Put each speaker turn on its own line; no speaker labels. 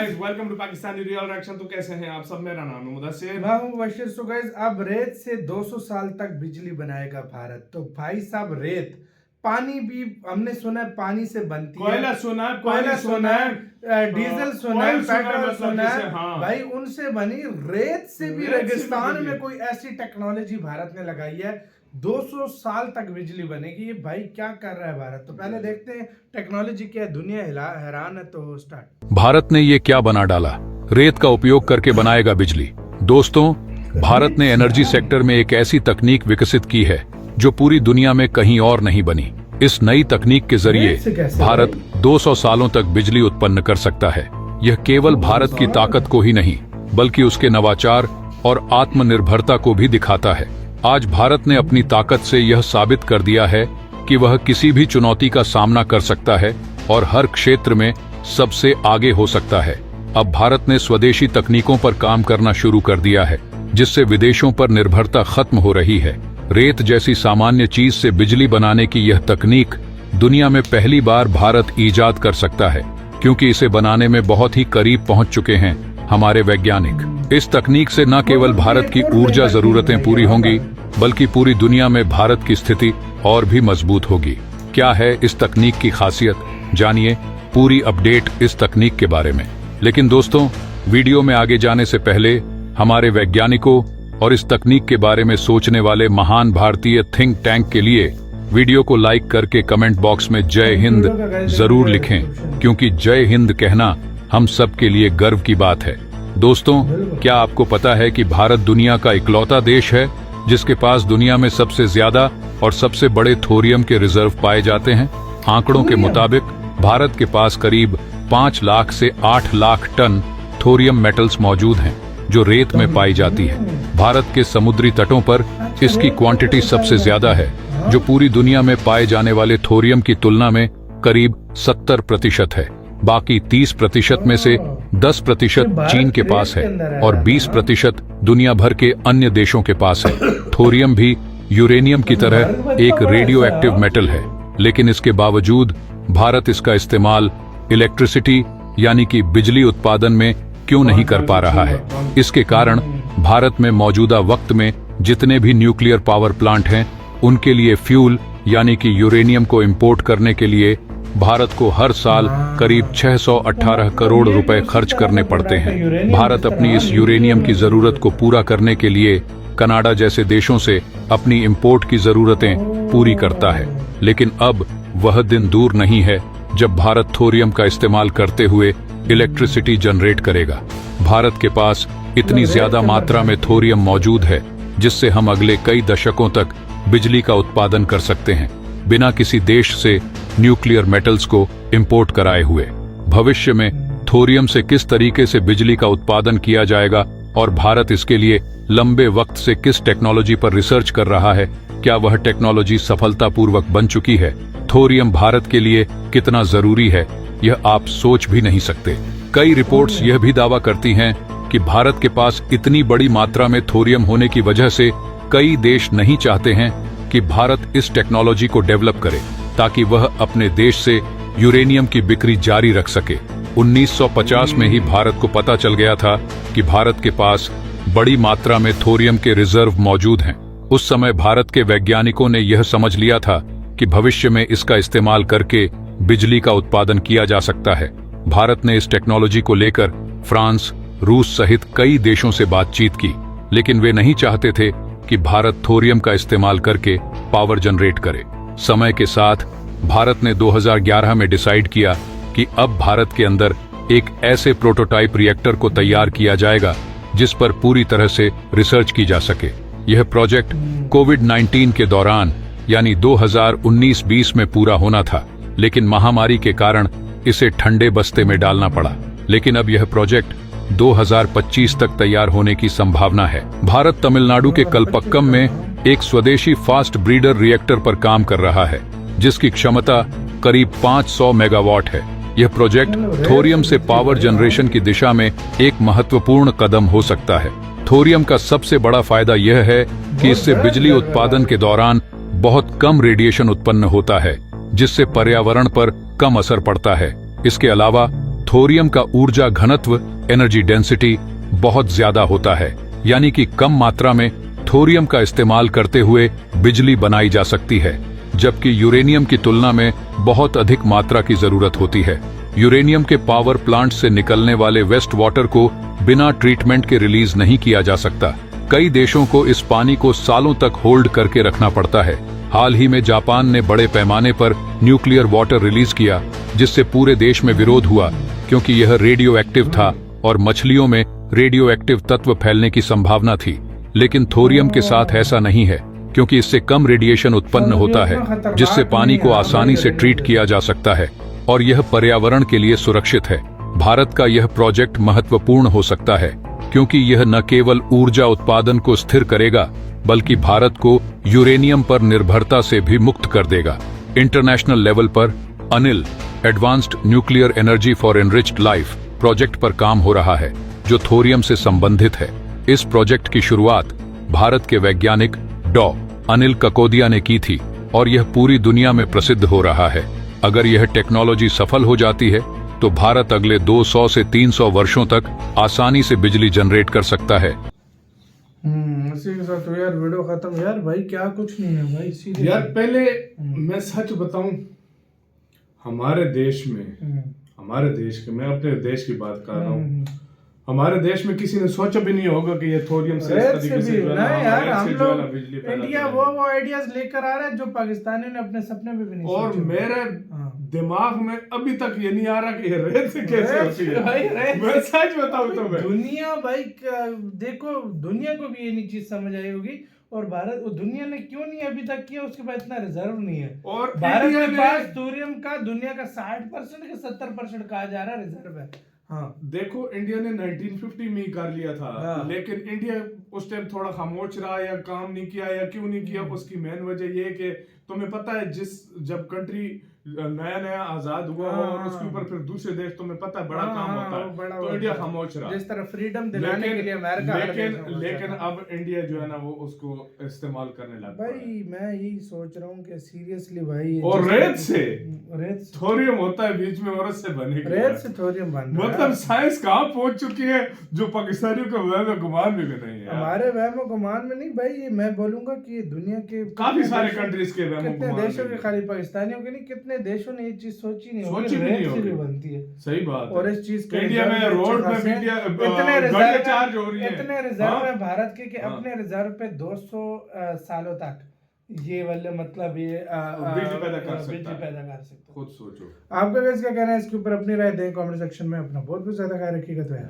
Guys welcome to Pakistani real reaction. तो कैसे हैं आप सब? मेरा नाम है मुदस्सिर,
मैं हूं बशीर। सो गाइस, अब रेत से 200 साल तक बिजली बनाएगा भारत। तो भाई साहब, रेत पानी भी हमने सुना है पानी से बनती है,
कोयला सुना है,
कोयला सुना है, डीजल सुना है, पेट्रोल
मतलब
सुना है।
हाँ।
भाई उनसे बनी रेत से भी
रेत से
रेगिस्तान
भी
में कोई ऐसी टेक्नोलॉजी भारत ने लगाई है 200 साल तक बिजली बनेगी। ये भाई क्या कर रहा है भारत? तो पहले देखते हैं टेक्नोलॉजी क्या है। दुनिया हैरान है। तो स्टार्ट।
भारत ने ये क्या बना डाला? रेत का उपयोग करके बनाएगा बिजली। दोस्तों, भारत ने एनर्जी सेक्टर में एक ऐसी तकनीक विकसित की है जो पूरी दुनिया में कहीं और नहीं बनी। इस नई तकनीक के जरिए भारत 200 सालों तक बिजली उत्पन्न कर सकता है। यह केवल भारत की ताकत को ही नहीं बल्कि उसके नवाचार और आत्मनिर्भरता को भी दिखाता है। आज भारत ने अपनी ताकत से यह साबित कर दिया है कि वह किसी भी चुनौती का सामना कर सकता है और हर क्षेत्र में सबसे आगे हो सकता है। अब भारत ने स्वदेशी तकनीकों पर काम करना शुरू कर दिया है, जिससे विदेशों पर निर्भरता खत्म हो रही है। रेत जैसी सामान्य चीज से बिजली बनाने की यह तकनीक दुनिया में पहली बार भारत ईजाद कर सकता है, क्योंकि इसे बनाने में बहुत ही करीब पहुंच चुके हैं हमारे वैज्ञानिक। इस तकनीक से न केवल भारत की ऊर्जा जरूरतें पूरी होंगी बल्कि पूरी दुनिया में भारत की स्थिति और भी मजबूत होगी। क्या है इस तकनीक की खासियत? जानिए पूरी अपडेट इस तकनीक के बारे में। लेकिन दोस्तों, वीडियो में आगे जाने से पहले हमारे वैज्ञानिकों और इस तकनीक के बारे में सोचने वाले महान भारतीय थिंक टैंक के लिए वीडियो को लाइक करके कमेंट बॉक्स में जय हिंद जरूर लिखें, क्योंकि जय हिंद कहना हम सब के लिए गर्व की बात है। दोस्तों, क्या आपको पता है कि भारत दुनिया का इकलौता देश है जिसके पास दुनिया में सबसे ज्यादा और सबसे बड़े थोरियम के रिजर्व पाए जाते हैं? आंकड़ों के मुताबिक भारत के पास करीब 5 लाख से 8 लाख टन थोरियम मेटल्स मौजूद हैं, जो रेत में पाई जाती है। भारत के समुद्री तटों पर इसकी क्वांटिटी सबसे ज्यादा है, जो पूरी दुनिया में पाए जाने वाले थोरियम की तुलना में करीब 70% है। बाकी 30% में से 10% चीन के पास है और 20% दुनिया भर के अन्य देशों के पास है। थोरियम भी यूरेनियम की तरह एक रेडियो एक्टिव मेटल है, लेकिन इसके बावजूद भारत इसका इस्तेमाल इलेक्ट्रिसिटी यानी कि बिजली उत्पादन में क्यों नहीं कर पा रहा है? इसके कारण भारत में मौजूदा वक्त में जितने भी न्यूक्लियर पावर प्लांट हैं, उनके लिए फ्यूल यानी कि यूरेनियम को इंपोर्ट करने के लिए भारत को हर साल करीब 618 करोड़ रुपए खर्च करने पड़ते हैं। भारत अपनी इस यूरेनियम की जरूरत को पूरा करने के लिए कनाडा जैसे देशों से अपनी इंपोर्ट की जरूरतें पूरी करता है। लेकिन अब वह दिन दूर नहीं है जब भारत थोरियम का इस्तेमाल करते हुए इलेक्ट्रिसिटी जनरेट करेगा। भारत के पास इतनी ज्यादा मात्रा में थोरियम मौजूद है जिससे हम अगले कई दशकों तक बिजली का उत्पादन कर सकते हैं, बिना किसी देश से न्यूक्लियर मेटल्स को इंपोर्ट कराए हुए। भविष्य में थोरियम से किस तरीके से बिजली का उत्पादन किया जाएगा और भारत इसके लिए लंबे वक्त से किस टेक्नोलॉजी पर रिसर्च कर रहा है, क्या वह टेक्नोलॉजी सफलतापूर्वक बन चुकी है? थोरियम भारत के लिए कितना जरूरी है, यह आप सोच भी नहीं सकते। कई रिपोर्ट्स यह भी दावा करती हैं कि भारत के पास इतनी बड़ी मात्रा में थोरियम होने की वजह से कई देश नहीं चाहते हैं कि भारत इस टेक्नोलॉजी को डेवलप करे, ताकि वह अपने देश से यूरेनियम की बिक्री जारी रख सके। 1950 में ही भारत को पता चल गया था कि भारत के पास बड़ी मात्रा में थोरियम के रिजर्व मौजूद हैं। उस समय भारत के वैज्ञानिकों ने यह समझ लिया था कि भविष्य में इसका इस्तेमाल करके बिजली का उत्पादन किया जा सकता है। भारत ने इस टेक्नोलॉजी को लेकर फ्रांस, रूस सहित कई देशों से बातचीत की, लेकिन वे नहीं चाहते थे कि भारत थोरियम का इस्तेमाल करके पावर जनरेट करे। समय के साथ भारत ने 2011 में डिसाइड किया कि अब भारत के अंदर एक ऐसे प्रोटोटाइप रिएक्टर को तैयार किया जाएगा जिस पर पूरी तरह से रिसर्च की जा सके। यह प्रोजेक्ट कोविड-19 के दौरान यानी 2019-20 में पूरा होना था, लेकिन महामारी के कारण इसे ठंडे बस्ते में डालना पड़ा। लेकिन अब यह प्रोजेक्ट 2025 तक तैयार होने की संभावना है। भारत तमिलनाडु के कलपक्कम में एक स्वदेशी फास्ट ब्रीडर रिएक्टर पर काम कर रहा है, जिसकी क्षमता करीब 500 मेगावाट है। यह प्रोजेक्ट थोरियम से पावर जनरेशन की दिशा में एक महत्वपूर्ण कदम हो सकता है। थोरियम का सबसे बड़ा फायदा यह है कि इससे बिजली उत्पादन के दौरान बहुत कम रेडिएशन उत्पन्न होता है, जिससे पर्यावरण पर कम असर पड़ता है। इसके अलावा थोरियम का ऊर्जा घनत्व एनर्जी डेंसिटी बहुत ज्यादा होता है, यानी कि कम मात्रा में थोरियम का इस्तेमाल करते हुए बिजली बनाई जा सकती है, जबकि यूरेनियम की तुलना में बहुत अधिक मात्रा की जरूरत होती है। यूरेनियम के पावर प्लांट से निकलने वाले वेस्ट वाटर को बिना ट्रीटमेंट के रिलीज नहीं किया जा सकता। कई देशों को इस पानी को सालों तक होल्ड करके रखना पड़ता है। हाल ही में जापान ने बड़े पैमाने पर न्यूक्लियर वाटर रिलीज किया, जिससे पूरे देश में विरोध हुआ, क्योंकि यह रेडियो एक्टिव था और मछलियों में रेडियो एक्टिव तत्व फैलने की संभावना थी। लेकिन थोरियम के साथ ऐसा नहीं है, क्योंकि इससे कम रेडिएशन उत्पन्न होता है, जिससे पानी को आसानी से ट्रीट किया जा सकता है और यह पर्यावरण के लिए सुरक्षित है। भारत का यह प्रोजेक्ट महत्वपूर्ण हो सकता है, क्योंकि यह न केवल ऊर्जा उत्पादन को स्थिर करेगा, बल्कि भारत को यूरेनियम पर निर्भरता से भी मुक्त कर देगा। इंटरनेशनल लेवल पर Anil advanced nuclear energy for enriched life project पर काम हो रहा है, जो थोरियम से संबंधित है। इस प्रोजेक्ट की शुरुआत भारत के वैज्ञानिक डॉ. अनिल ककोदिया ने की थी और यह पूरी दुनिया में प्रसिद्ध हो रहा है। अगर यह टेक्नोलॉजी सफल हो जाती है तो भारत अगले 200 से 300 वर्षों तक आसानी से बिजली जनरेट कर सकता है।
इसी के साथ तो यार वीडियो खत्म। यार भाई क्या कुछ नहीं है भाई, सीधे
यार पहले मैं सच बताऊं, हमारे देश के मैं अपने देश की बात कर रहा हूँ, हमारे देश में किसी ने सोचा भी नहीं होगा कि ये थोरियम से इस तरीके से जो है ना,
यार हम
रेत से जो है ना
लोग
बिजली पैदा
इंडिया
करेंगे।
वो आइडियाज लेकर आ रहा है जो पाकिस्तानियों ने अपने सपने में भी नहीं
और
सोचे।
मेरे दिमाग में अभी तक ये नहीं आ रहा कि ये रेत से कैसे
रेत
होती
से भाई,
है।
रेत
मैं सच बताऊं तो मैं
दुनिया भाई देखो, दुनिया को भी ये नहीं चीज समझ आई होगी, और भारत वो दुनिया ने क्यों नहीं अभी तक किया, उसके पास इतना रिजर्व नहीं है।
और
भारत
इंडिया
के
ने
पास थोरियम का दुनिया का 60% के 70% कहा जा रहा है रिजर्व है। हाँ
देखो, इंडिया ने 1950 में ही कर लिया था,
हाँ।
लेकिन इंडिया उस टाइम थोड़ा खामोश रहा या काम नहीं किया, या क्यों नहीं किया, उसकी मेन वजह ये है कि तुम्हें पता है जब कंट्री नया नया आजाद हुआ हो और उसके ऊपर फिर दूसरे देश, तुम्हें पता है बड़ा काम होता है, तो इंडिया खामोश रहा।
जिस तरह फ्रीडम दिलाने के लिए अमेरिका
लेकिन अब इंडिया जो है ना वो उसको इस्तेमाल करने लगा
भाई। मैं यही सोच रहा हूँ कि सीरियसली भाई,
और रेत से थोरियम होता है बीच में, और उससे बनेगी
रेत से थोरियम बन रहा है।
मतलब साइंस कहाँ पहुंच चुकी है जो पाकिस्तानियों को वहम गुमान में भी नहीं है।
हमारे वहम गुमान में नहीं भाई, ये मैं बोलूंगा कि दुनिया के
काफी सारे कंट्रीज के वहम
कितने
गुमान
देशों के,
में।
खाली पाकिस्तानियों के नहीं, कितने देशों ने ये चीज सोची नहीं होगी,
सोची भी नहीं
रेत से
होगी।
भी बनती है।
सही बात है।
और इस चीज के
इंडिया में
रिजर्व
रोड में
अच्छे
भी
खासे
इतने रिजर्व चार्ज हो रही है,
इतने रिजर्व
हाँ?
है भारत के कि
हाँ।
अपने रिजर्व पे 200 सालों तक ये वाले मतलब ये
बिजली पैदा कर सकता
बिजली
है।
पैदा कर सकते हैं।
खुद सोचो।
आपका क्या कहना है इसके ऊपर, अपनी राय दें कमेंट सेक्शन में। अपना बहुत बहुत ज्यादा ख्याल रखिएगा। तो यार